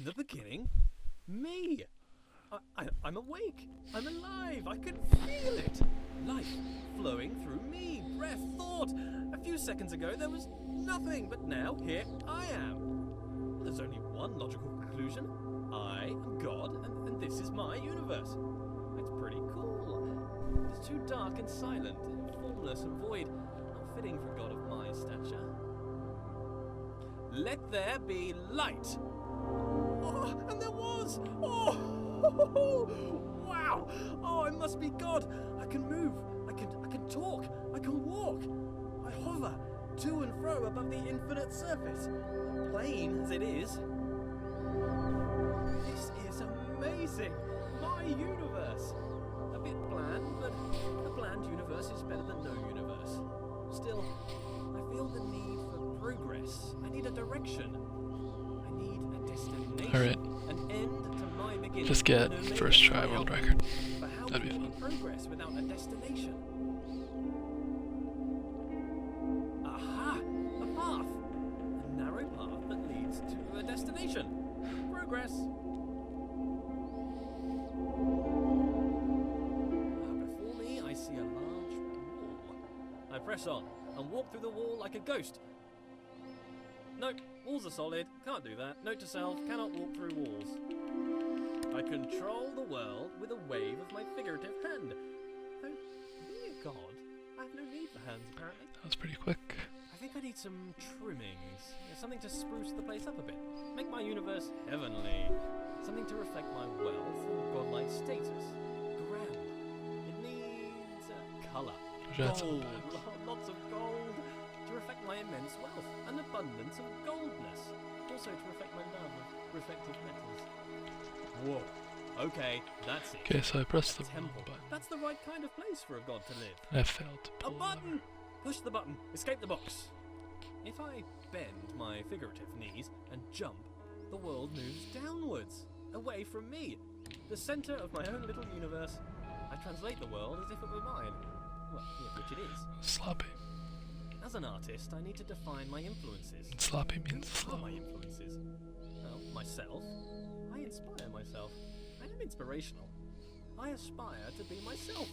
In the beginning, me. I'm awake. I'm alive. I can feel it. Life flowing through me. Breath, thought. A few seconds ago there was nothing, but now here I am. There's only one logical conclusion. I am God, and this is my universe. It's pretty cool. It's too dark and silent, formless and void. Not fitting for a god of my stature. Let there be light. Oh, and there was. Oh, wow. Oh, I must be God. I can move. I can talk. I can walk. I hover to and fro above the infinite surface, plain as it is. This is amazing. My universe. A bit bland, but a bland universe is better than no universe. Still, I feel the need for progress. I need a direction. I need a destination. Alright. An end to my beginning. Just get first try world record. But how That'd be can we fun. progress without a destination? Aha! A path! A narrow path that leads to a destination. Progress! Before me, I see a large wall. I press on and walk through the wall like a ghost. Nope, walls are solid, can't do that. Note to self, cannot walk through walls. I control the world with a wave of my figurative hand. Though, being a god, I have no need for hands, apparently. That was pretty quick. I think I need some trimmings. Something to spruce the place up a bit. Make my universe heavenly. Something to reflect my wealth and godlike status. Grand. It needs colour. That's not Gold. bad. Lots of gold. To reflect my immense wealth. An abundance of goldness. Also to reflect my love of reflective metals. Whoa. Okay, that's it. Okay, so I pressed the Temple. wrong button. That's the right kind of place for a god to live. And I failed to A pull button! Push the button. Escape the box. If I bend my figurative knees and jump, the world moves downwards, away from me, the centre of my own little universe. I translate the world as if it were mine. Well, yeah, which it is. Sloppy. As an artist, I need to define my influences. And sloppy means Who are slow. my influences? Well, myself. I inspire myself. I am inspirational. I aspire to be myself.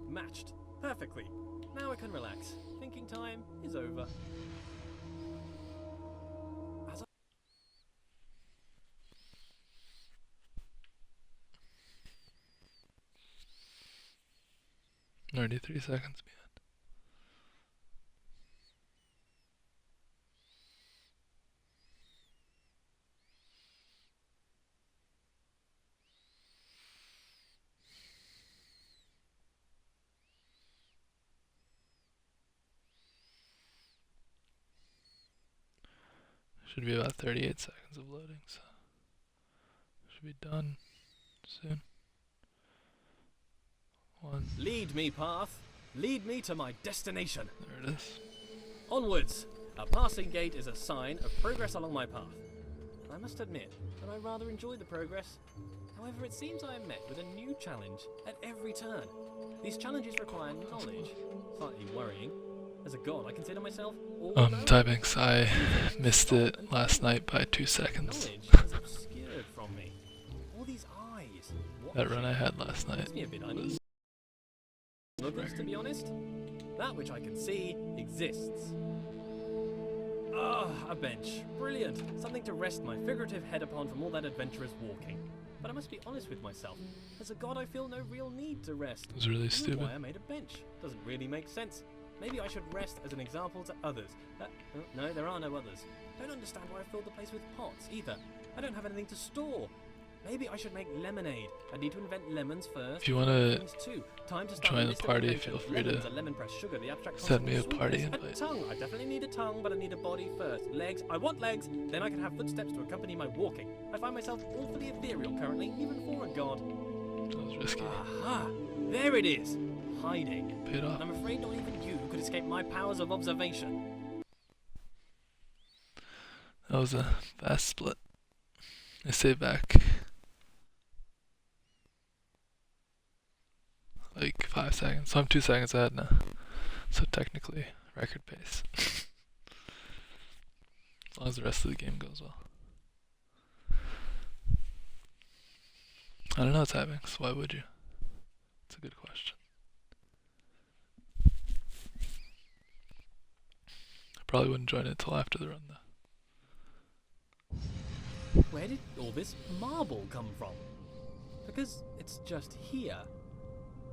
Matched. Perfectly. Now I can relax. Thinking time is over. As I 93 seconds behind. Should be about 38 seconds of loading, so should be done soon. One, Lead me, path. Lead me to my destination. there it is. Onwards. A passing gate is a sign of progress along my path. I must admit that I rather enjoy the progress. However, it seems I am met with a new challenge at every turn. These challenges require knowledge. Slightly worrying. As a god, I consider myself all knowing. Typing, so I missed it last night by 2 seconds. Knowledge is obscured from me. All these eyes. That run I had last night Makes me a bit uneasy. was To be honest, that which I can see exists. Ah, a bench. Brilliant. Something to rest my figurative head upon from all that adventurous walking. But I must be honest with myself. As a god, I feel no real need to rest. It was really I don't know stupid. why I made a bench. Doesn't really make sense. Maybe I should rest as an example to others. No, there are no others. Don't understand why I filled the place with pots either. I don't have anything to store. Maybe I should make lemonade. I need to invent lemons first. If you wanna Things too. Time to start join a the list of party, inventions. feel free to Lemons, a lemon press, sugar, the abstract send me a concept of party sweetness. invite. A tongue. I definitely need a tongue, but I need a body first. Legs. I want legs. Then I can have footsteps to accompany my walking. I find myself awfully ethereal currently, even for a god. That was risky. Aha! There it is. Hiding. Paid off. I'm afraid not even you could escape my powers of observation. That was a fast split. I stayed back like 5 seconds. So I'm 2 seconds ahead now. So technically, record pace. As long as the rest of the game goes well. I don't know what's happening, so why would you? It's a good question. I probably wouldn't join it till after the run, though. Where did all this marble come from? Because it's just here.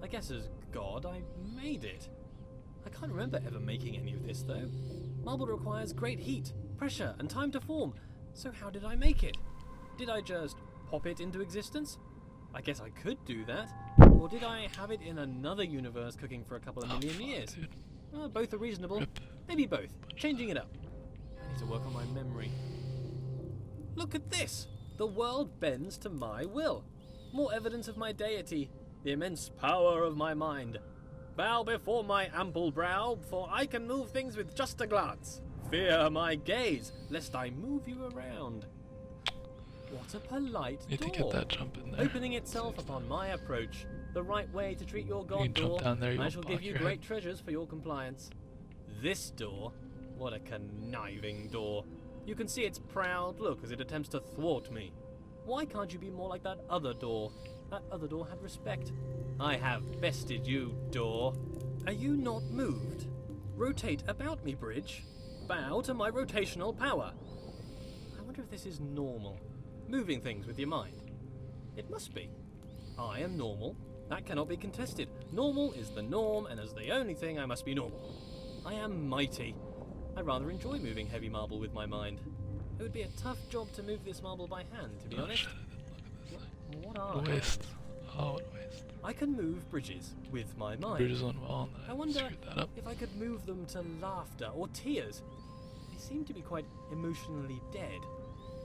I guess as God, I made it. I can't remember ever making any of this, though. Marble requires great heat, pressure, and time to form. So how did I make it? Did I just pop it into existence? I guess I could do that. Or did I have it in another universe cooking for a couple of million years? Dude. Both are reasonable. Rip. Maybe both. Changing it up. I need to work on my memory. Look at this! The world bends to my will. More evidence of my deity. The immense power of my mind. Bow before my ample brow, for I can move things with just a glance. Fear my gaze, lest I move you around. What a polite Need door. to get that jump in there. Opening itself upon my approach. The right way to treat your You god can jump door. down there, you I won't shall block give you your great head. treasures for your compliance. This door? What a conniving door. You can see its proud look as it attempts to thwart me. Why can't you be more like that other door? That other door had respect. I have bested you, door. Are you not moved? Rotate about me, bridge. Bow to my rotational power. I wonder if this is normal. Moving things with your mind. It must be. I am normal. That cannot be contested. Normal is the norm, and as the only thing, I must be normal. I am mighty. I rather enjoy moving heavy marble with my mind. It would be a tough job to move this marble by hand, to be Oh honest. shit, I didn't look at this thing. What What are a they? waste. Oh, what a waste. I can move bridges with my mind. Bridges went well, and I I wonder screwed that up. if I could move them to laughter or tears. They seem to be quite emotionally dead.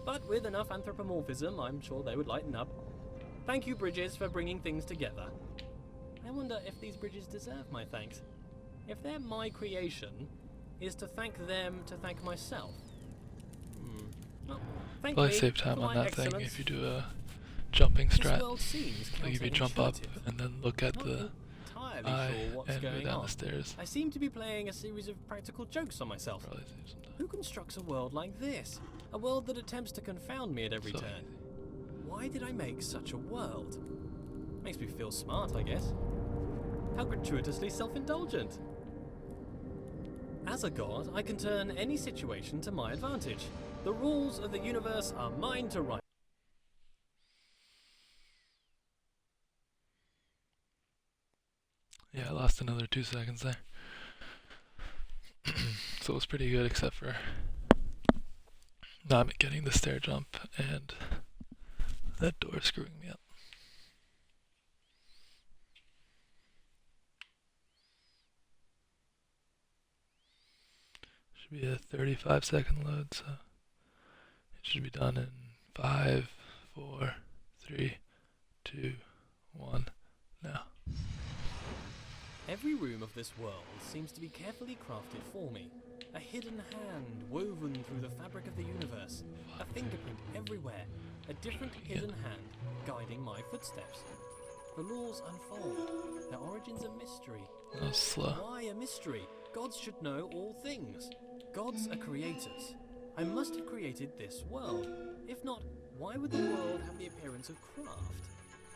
But with enough anthropomorphism, I'm sure they would lighten up. Thank you, bridges, for bringing things together. I wonder if these bridges deserve my thanks. If they're my creation, is to thank them to thank myself. Well, thank Probably me save time for on my that thing excellence. if you do a jumping This strat. world seems Like if you jump up counterintuitive. and then look at Not the entirely eye sure what's and go going down on. the stairs. I seem to be playing a series of practical jokes on myself. Probably save some time. Who constructs a world like this? A world that attempts to confound me at every So turn. easy. Why did I make such a world? Makes me feel smart, I guess. How gratuitously self-indulgent. As a god, I can turn any situation to my advantage. The rules of the universe are mine to write. Yeah, I lost another 2 seconds there. So it was pretty good except for not getting the stair jump and that door screwing me up. Should be a 35-second load, so it should be done in 5, 4, 3, 2, 1, now. Every room of this world seems to be carefully crafted for me. A hidden hand woven through the fabric of the universe. A fingerprint everywhere. A different hidden hand guiding my footsteps. The laws unfold. Their origins a mystery. That was slow. Why a mystery? Gods should know all things. Gods are creators. I must have created this world. If not, why would the world have the appearance of craft?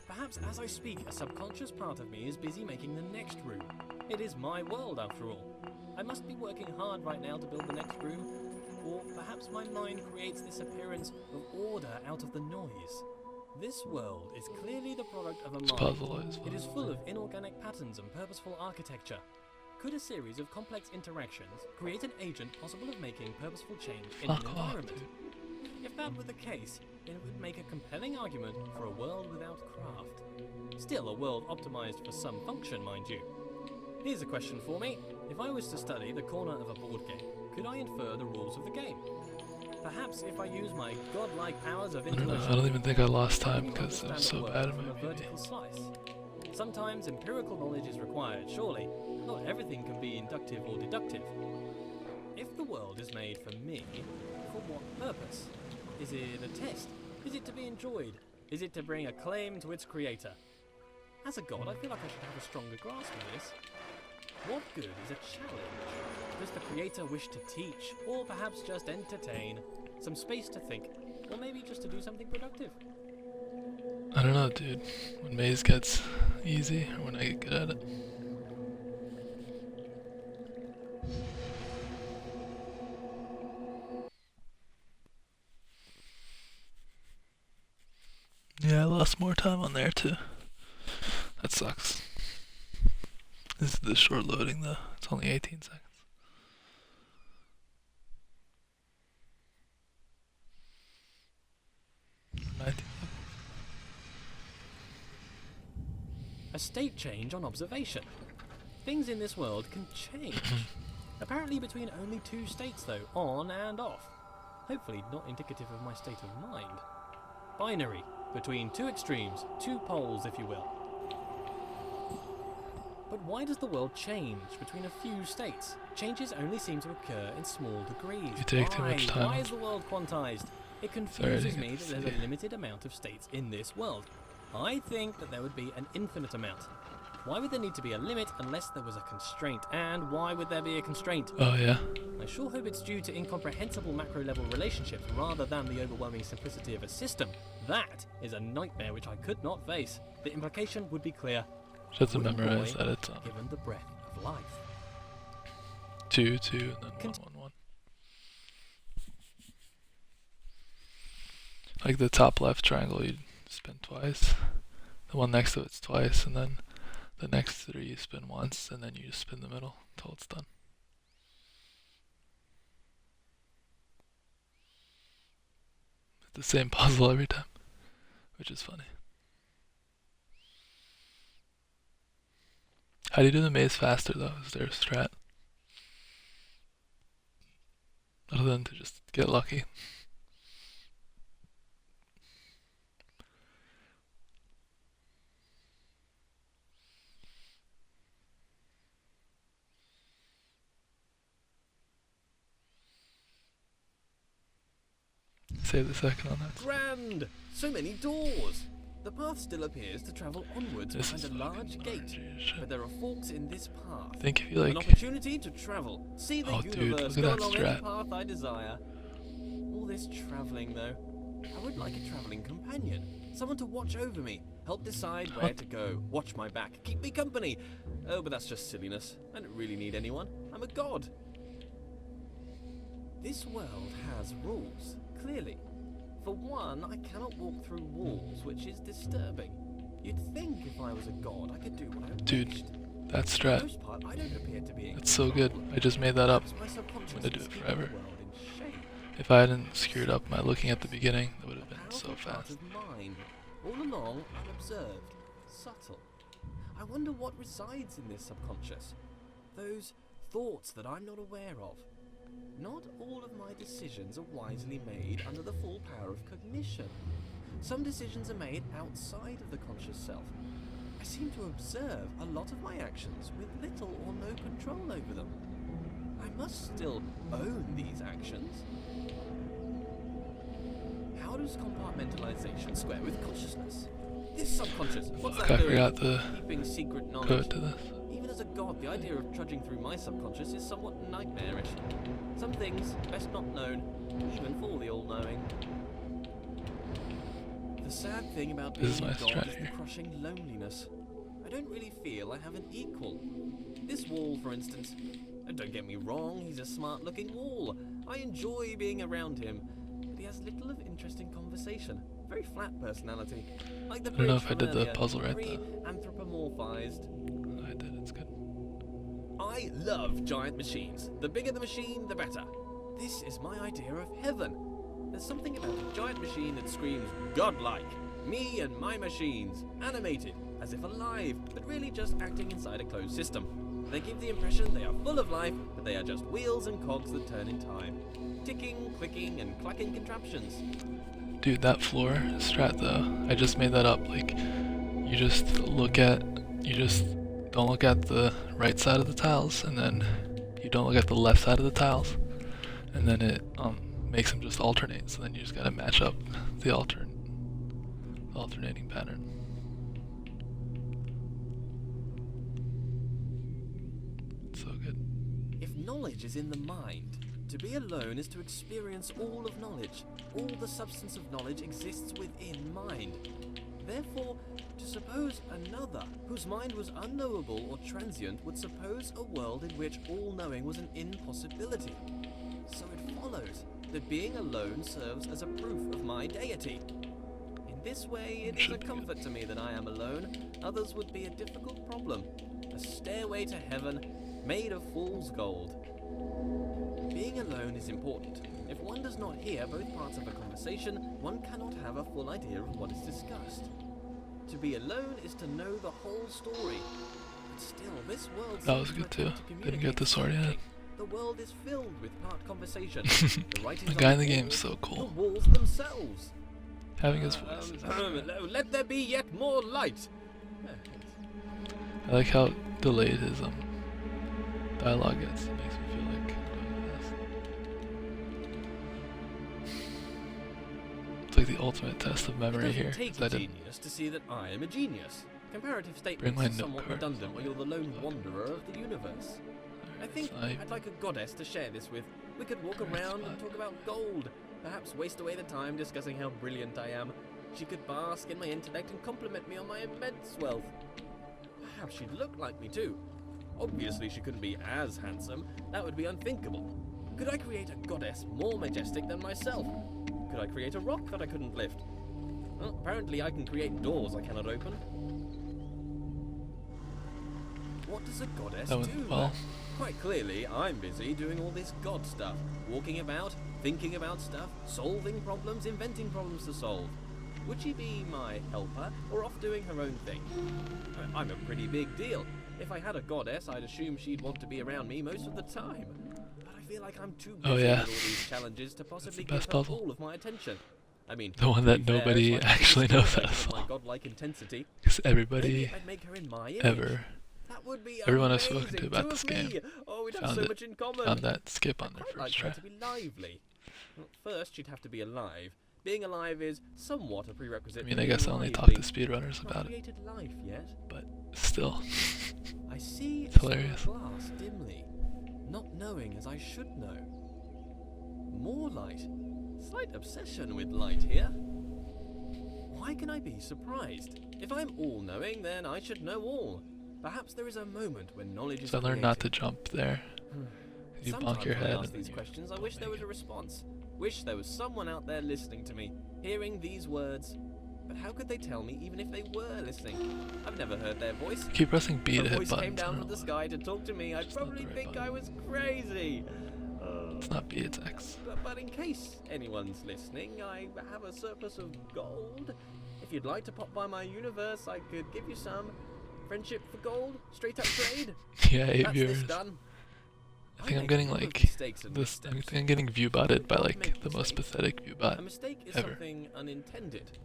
Perhaps as I speak, a subconscious part of me is busy making the next room. It is my world, after all. I must be working hard right now to build the next room, or perhaps my mind creates this appearance of order out of the noise. This world is clearly the product of a This mind. puzzle is It is fun. full of inorganic patterns and purposeful architecture. Could a series of complex interactions create an agent possible of making purposeful change in an Fuck off, environment? dude. If that were the case, then it would make a compelling argument for a world without craft. Still a world optimized for some function, mind you. Here's a question for me. If I was to study the corner of a board game, could I infer the rules of the game? Perhaps if I use my godlike powers of I don't know, intuition, I don't even think I lost time you because it was understand so a bad world in my from a VD. vertical slice. Sometimes empirical knowledge is required, surely. Not everything can be inductive or deductive. If the world is made for me, for what purpose? Is it a test? Is it to be enjoyed? Is it to bring acclaim to its creator? As a god, I feel like I should have a stronger grasp of this. What good is a challenge? Does the creator wish to teach, or perhaps just entertain? Some space to think, or maybe just to do something productive? I don't know, dude. When maze gets easy, or when I get good at it. Yeah, I lost more time on there too. That sucks. This is the short loading though. It's only 18 seconds. A state change on observation. Things in this world can change. Apparently between only 2 states though, on and off. Hopefully not indicative of my state of mind. Binary, between 2 extremes, 2 poles if you will. But why does the world change between a few states? Changes only seem to occur in small degrees. You take too much time. Why is the world quantized? It confuses me that there's a limited amount of states in this world. I think that there would be an infinite amount. Why would there need to be a limit unless there was a constraint? And why would there be a constraint? Oh yeah? I sure hope it's due to incomprehensible macro-level relationships rather than the overwhelming simplicity of a system. That is a nightmare which I could not face. The implication would be clear. Just have to memorize that it's given the breath of life. 2, 2, and then 1, 1, 1. Like the top left triangle, you spin twice. The one next to it's twice, and then the next 3 you spin once, and then you just spin the middle until it's done. It's the same puzzle every time, which is funny. How do you do the maze faster though? Is there a strat? Other than to just get lucky. Save the second on that. Grand! So many doors! The path still appears to travel onwards behind a large gate, but there are forks in this path. Think if you like... An opportunity to travel, see the universe, dude, go look at along that any strat. path I desire. All this travelling though, I would like a travelling companion. Someone to watch over me, help decide where to go, watch my back, keep me company. Oh, but that's just silliness. I don't really need anyone. I'm a god. This world has rules, clearly. For one, I cannot walk through walls, which is disturbing. You'd think if I was a god, I could do what I wished. Dude, that For the strat. most part, I don't appear to be That's so good. I just made that up. My subconscious I'm gonna do is it keeping forever. the world in shape. If I hadn't screwed up my looking at the beginning, that would have been so Powerful part fast. of mine, all along unobserved, subtle. I wonder what resides in this subconscious. Those thoughts that I'm not aware of. Not all of my decisions are wisely made under the full power of cognition. Some decisions are made outside of the conscious self. I seem to observe a lot of my actions with little or no control over them. I must still own these actions. How does compartmentalization square with consciousness? This subconscious, what's Fuck, that I doing? forgot the Keeping secret knowledge. code to this. Even as a god, the idea of trudging through my subconscious is somewhat nightmarish. Some things best not known, even for the all-knowing. The sad thing about being This is my a god strat is the here. crushing loneliness. I don't really feel I have an equal. This wall, for instance, don't get me wrong, he's a smart-looking wall. I enjoy being around him, but he has little of interesting conversation. Very flat personality. Like the I don't know bridge if I from did the earlier, puzzle right very though. anthropomorphized. I did, it's good. I love giant machines. The bigger the machine, the better. This is my idea of heaven. There's something about a giant machine that screams godlike. Me and my machines, animated, as if alive, but really just acting inside a closed system. They give the impression they are full of life, but they are just wheels and cogs that turn in time. Ticking, clicking, and clacking contraptions. Dude, that floor strat though, I just made that up. Like, you just don't look at the right side of the tiles, and then you don't look at the left side of the tiles, and then it makes them just alternate. So then you just gotta match up the alternating pattern. It's so good. If knowledge is in the mind, to be alone is to experience all of knowledge. All the substance of knowledge exists within mind. Therefore, to suppose another, whose mind was unknowable or transient, would suppose a world in which all-knowing was an impossibility. So it follows that being alone serves as a proof of my deity. In this way, it is a comfort to me that I am alone. Others would be a difficult problem. A stairway to heaven made of fool's gold. Being alone is important. If one does not hear both parts of a conversation, one cannot have a full idea of what is discussed. To be alone is to know the whole story. But still, this world That was good too. Didn't get the sword yet. The world is filled with part conversation. The guy in the game is so cool. The walls themselves. Having his voice. Let there be yet more light. I like how delayed his dialogue gets. It makes me feel like I'm going fast. It's like the ultimate test of memory here. It doesn't take a genius to see that I am a genius. Comparative statements are somewhat redundant when you're the lone wanderer of the universe. I think I'd like a goddess to share this with. We could walk around and talk about gold. Perhaps waste away the time discussing how brilliant I am. She could bask in my intellect and compliment me on my immense wealth. Perhaps she'd look like me too. Obviously she couldn't be as handsome. That would be unthinkable. Could I create a goddess more majestic than myself? Could I create a rock that I couldn't lift? Well, apparently I can create doors I cannot open. What does a goddess do? Well. Quite clearly, I'm busy doing all this god stuff. Walking about, thinking about stuff, solving problems, inventing problems to solve. Would she be my helper, or off doing her own thing? I'm a pretty big deal. If I had a goddess, I'd assume she'd want to be around me most of the time. But I feel like I'm too busy with all these challenges to possibly give her all of my attention. I mean, the one that nobody actually knows how to solve. Because everybody ever, everyone I've spoken to about this game found that skip on their first try. To be lively. First, she'd have to be alive. Being alive is somewhat a prerequisite. I mean, I guess I only talk to speedrunners about it. Life yet. But still, I see it's hilarious. Glass dimly, not knowing as I should know. More light. Slight obsession with light here. Why can I be surprised? If I'm all-knowing, then I should know all. Perhaps there is a moment when knowledge is created. I learned not to jump there. You bonk your head. When I ask these questions, I wish there was a response. Wish there was someone out there listening to me, hearing these words. But how could they tell me even if they were listening? I've never heard their voice. Keep pressing B to hit buttons. If a voice came down from the sky to talk to me, I'd probably think I was crazy. It's not B, it's X. But in case anyone's listening, I have a surplus of gold. If you'd like to pop by my universe, I could give you some. Friendship for gold? Straight up trade? Yeah, 8 viewers. Done. I think I'm getting like this. I think I'm getting view botted by like the most pathetic view bot A mistake is ever. Something unintended.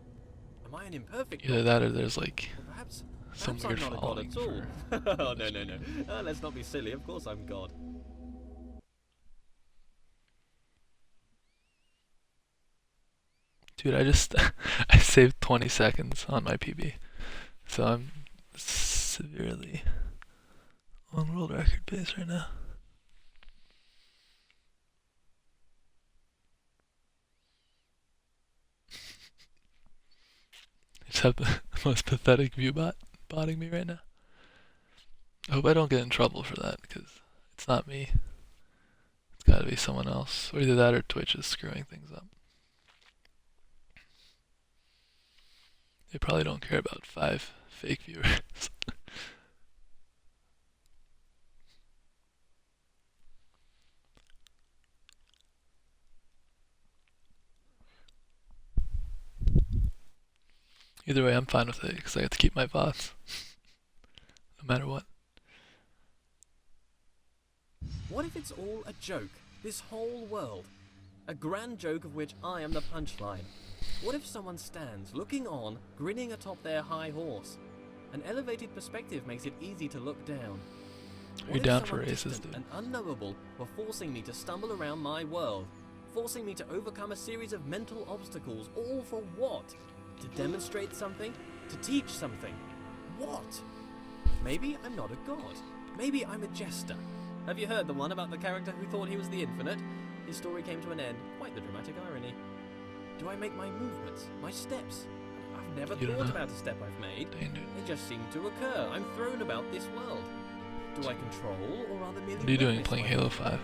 Am I an imperfect? Either that or there's like perhaps some weird I'm not following. a god at all. Oh no. Let's not be silly. Of course I'm God. Dude, I saved 20 seconds on my PB, so I'm severely on world record pace right now. I just have the most pathetic view botting me right now. I hope I don't get in trouble for that, because it's not me. It's gotta be someone else, or either that or Twitch is screwing things up. They probably don't care about 5 fake viewers. Either way, I'm fine with it because I get to keep my bots, no matter what. What if it's all a joke? This whole world, a grand joke of which I am the punchline. What if someone stands, looking on, grinning atop their high horse? An elevated perspective makes it easy to look down. Are you down for races, dude? And unknowable were forcing me to stumble around my world, forcing me to overcome a series of mental obstacles, all for what? To demonstrate something? To teach something? What? Maybe I'm not a god. Maybe I'm a jester. Have you heard the one about the character who thought he was the infinite? His story came to an end. Quite the dramatic irony. Do I make my movements, my steps? I've never You don't thought know. about a step I've made. Dang, dude. They just seem to occur. I'm thrown about this world. Do I control or rather merely What are you doing witness playing my Halo motion? 5?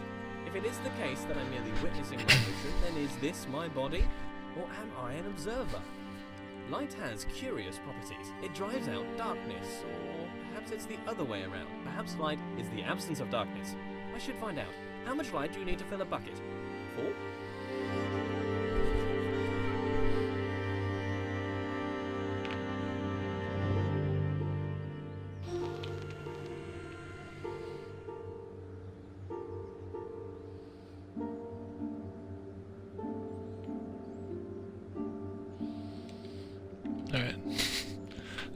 If it is the case that I'm merely witnessing my motion, then is this my body? Or am I an observer? Light has curious properties. It drives out darkness, or perhaps it's the other way around. Perhaps light is the absence of darkness. I should find out. How much light do you need to fill a bucket? 4? Alright.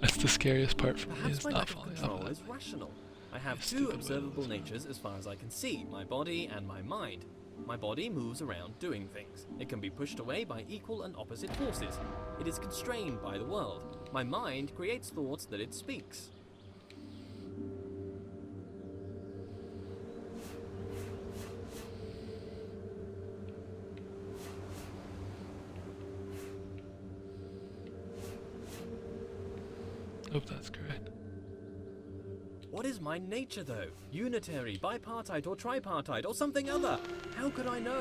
That's the scariest part for me, Perhaps is my not lack of falling off control of is that. rational. I have You two stupid observable widows. natures as far as I can see, my body and my mind. My body moves around doing things. It can be pushed away by equal and opposite forces. It is constrained by the world. My mind creates thoughts that it speaks. Hope that's correct. What is my nature though? Unitary, bipartite or tripartite or something other? How could I know?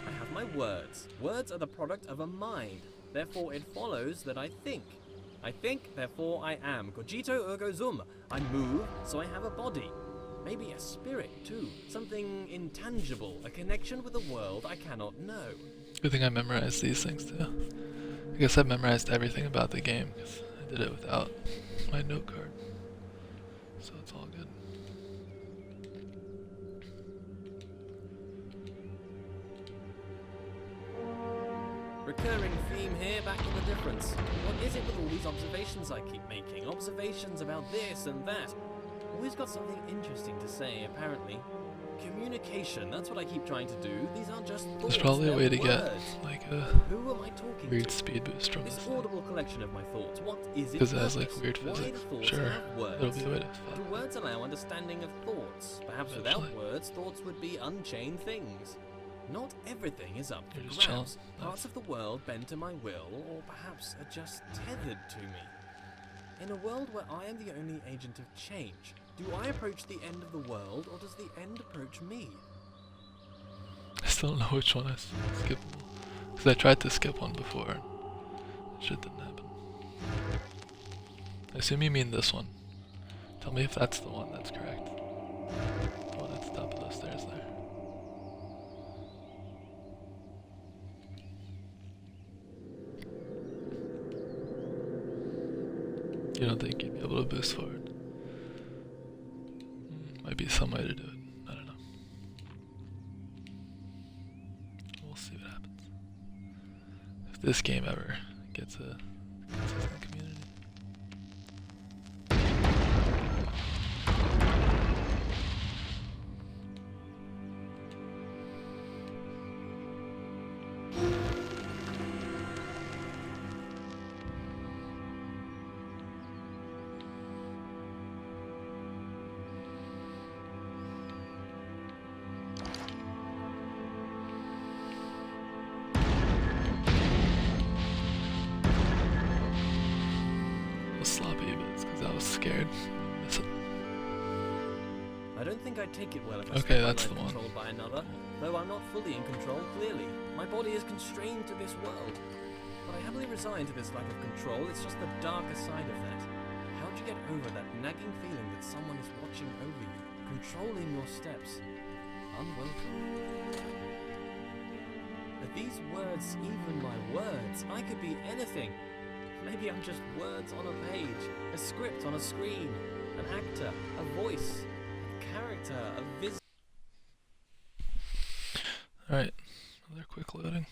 I have my words. Words are the product of a mind. Therefore it follows that I think. I think, therefore I am. Cogito ergo sum. I move, so I have a body. Maybe a spirit too. Something intangible. A connection with a world I cannot know. Good thing I memorized these things too. I guess I memorized everything about the game because I did it without my note card. So it's all good. Recurring theme here, back to the difference. What is it with all these observations I keep making? Observations about this and that. Always got something interesting to say, apparently. Communication, that's what I keep trying to do. These aren't just thoughts, There's probably a they're way to get words. like a Who am I talking weird to? speed boost from This this thing. audible collection of my thoughts, what is it? Because it has like purpose? weird Why physics. do thoughts Sure, have words? it'll be a way to Do fuck. words allow understanding of thoughts? Perhaps without Eventually. words, thoughts would be unchained things. Not everything is up for You're just grabs. chilling. Parts of the world bend to my will, or perhaps are just tethered to me. In a world where I am the only agent of change, do I approach the end of the world, or does the end approach me? I still don't know which one is skippable. Because I tried to skip one before and shit didn't happen. I assume you mean this one. Tell me if that's the one that's correct. The one at the top of those stairs there. You don't think you'd be able to boost forward? Might be some way to do it. I don't know. We'll see what happens. If this game ever gets a consistent community. Was sloppy, but it's because I was scared. Miss it. I don't think I'd take it well if I Okay, spent my that's life the one. controlled by another, though I'm not fully in control, clearly. My body is constrained to this world. But I happily resign to this lack of control, it's just the darker side of that. How'd you get over that nagging feeling that someone is watching over you, controlling your steps? Unwelcome. Are these words even my words? I could be anything. Maybe I'm just words on a page, a script on a screen, an actor, a voice, a character, a vis. Alright, another quick loading.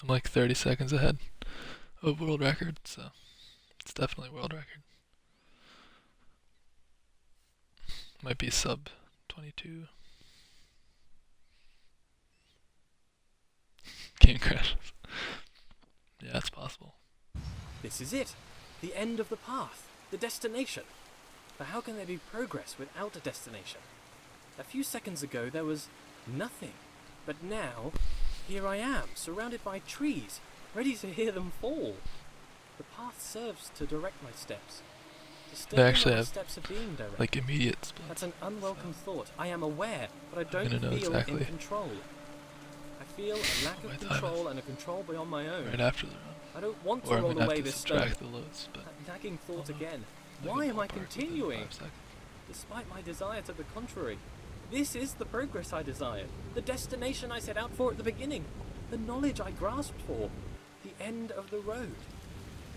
I'm like 30 seconds ahead of world record, so it's definitely world record. Might be sub 22. Game crashes. Yeah, it's possible. This is it. The end of the path. The destination. But how can there be progress without a destination? A few seconds ago there was nothing. But now, here I am, surrounded by trees, ready to hear them fall. The path serves to direct my steps. To stay They where actually my have, steps are being directed. like, immediate splits. That's an unwelcome thought. I am aware, but I I'm don't gonna know feel exactly in control. I feel a lack what of my time control is. and a control beyond my own. Right after the run. I don't want to Or I'm roll gonna have away to this stone. subtract the loads, but That nagging thought I'll again. I Why can am I ballpark within continuing? 5 seconds. Despite my desire to the contrary. This is the progress I desired. The destination I set out for at the beginning. The knowledge I grasped for. The end of the road.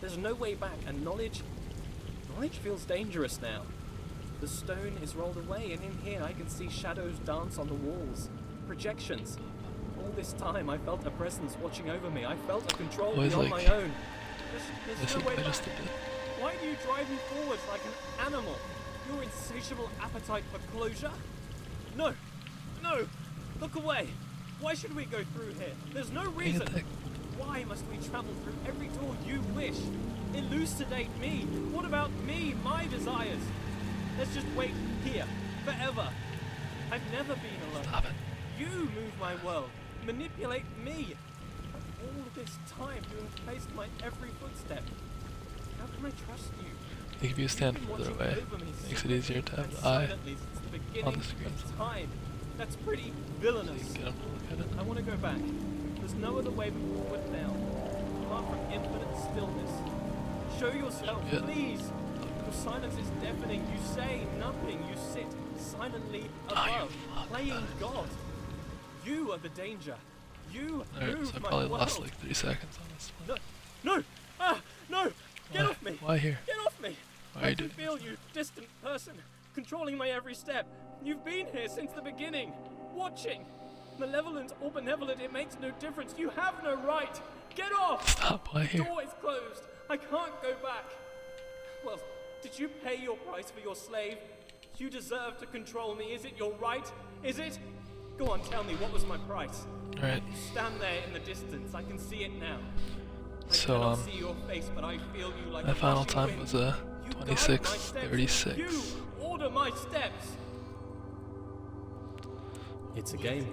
There's no way back, and knowledge feels dangerous now. The stone is rolled away, and in here I can see shadows dance on the walls. Projections. All this time I felt a presence watching over me. I felt a control Always beyond like my own. There's missing no way by back. just a bit. Why do you drive me forward like an animal? Your insatiable appetite for closure? No! No! Look away! Why should we go through here? There's no reason! Why must we travel through every door you wish? Elucidate me! What about me, my desires? Let's just wait here, forever. I've never been alone. Stop it. You move my world, manipulate me. All this time you have placed my every footstep. How can I trust you? I think if you stand further away, it makes it easier to have the eye on the screen. Time. That's pretty So villainous. you can get 'em to look at it. I want to go back. There's no other way but forward now. Apart from infinite stillness. Show yourself, Yeah. please. Your silence is deafening. You say nothing. You sit silently Oh, above, you fuck, playing that is- God. You are the danger. You Alright, move so I my probably world. lost like 3 seconds on this one. No! Ah! No! Get Why? off me! Why here? Get off me! Why are I you can doing feel you, distant person, controlling my every step. You've been here since the beginning, watching. Malevolent or benevolent, it makes no difference. You have no right. Get off! Stop, why here? Door is closed. I can't go back. Well, did you pay your price for your slave? You deserve to control me. Is it your right? Is it? Go on, tell me, what was my price? Alright, Stand there in the distance. I can see it now. I so, cannot see your face, but I feel you like my a final rushing time wind. was You guide my steps. 26:36. You order my steps. It's a game.